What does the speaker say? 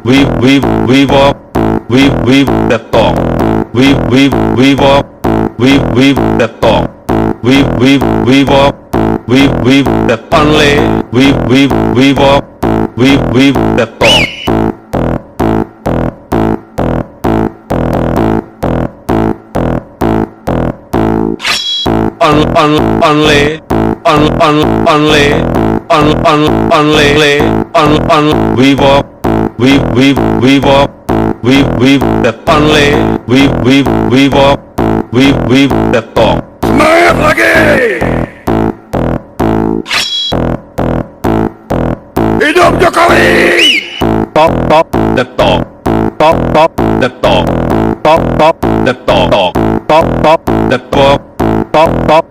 we walk, we the talk, we walk, we the talk, we walk, we the only, we walk, we the talk. Only, we walk, we walk, we the only, we walk, we the talk. Semangat lagi! Hidup Jokowi! Talk the talk, talk the talk, talk the talk, talk the talk.